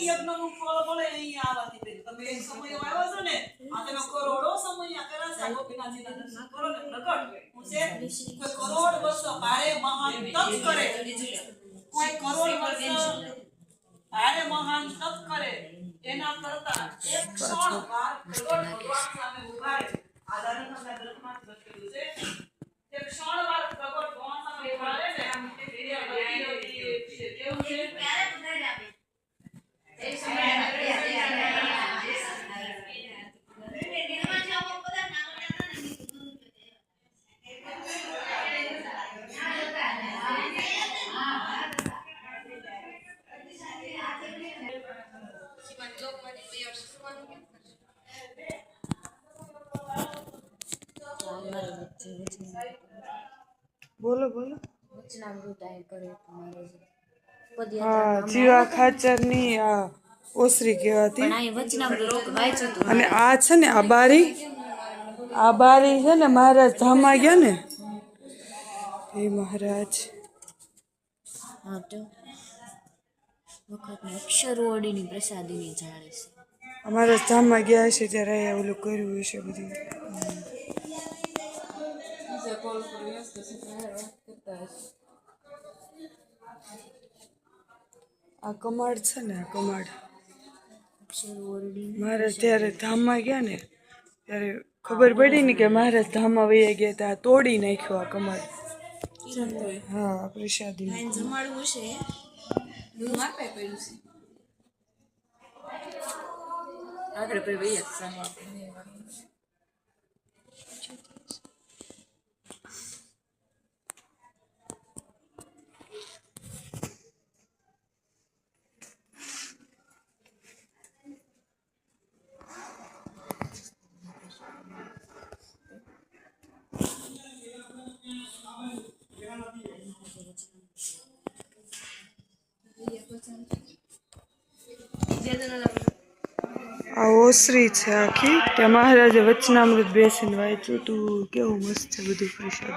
યજ્ઞનું ફળ મળે અહીંયા આવવાથી પહેલી. તમે એક સમય એવો આવ્યો છો ને, આ તમે કરોડો સમય આ કર્યા છે ગોપીનાથજીના દર્શન કરો ને પ્રગટ. હું છે કોઈ કરોડ વર્ષ ભારે મહાન તપ કરે, કોઈ કરોડ વર્ષ ભારે મહાન તપ કરે એના કરતા એક ક્ષણ વાર પ્રગટ ભગવાન સામે ઉભા રહે. આધારણ ના ગ્રંથમાં લખેલું છે એક ક્ષણ વાર પ્રગટ ભગવાન સામે ઉભા રહે ને આમ તે કેવું છે ક્યારે બધાય આપે એક સમય બોલો બોલો. વચનામૃત આ કરે તમારે હા, જીવા ખાચરની આ ઓસરી કહેવાતી. પણ આ વચનામૃત વાંચ્યું હતું. અને આ છે ને આ બારી છે ને મહારાજ ધામમાં ગયા ને એ મહારાજ. હા તો વખતની અક્ષર ઓડીની પ્રસાદીની જાળે છે. અમારા ધામમાં ગયા છે ત્યારે અહીંયા ઓલું કર્યું છે બધું. આ કમાડ છે ને આ કમાડ અક્ષર ઓરડી મહારાજ ત્યારે ધામમાં ગયા ને ત્યારે ખબર પડી ને કે મહારાજ ધામમાં વયા ગયા હતા તોડી નાખ્યો આ કમાડ. હા પ્રસાદી જમાડવું છે આગળ પર વૈયા આ ઓસરી છે આખી ત્યાં મહારાજે વચનામૃત બેસીને વાંચ્યું તું. કેવું મસ્ત છે બધું પ્રસાદ.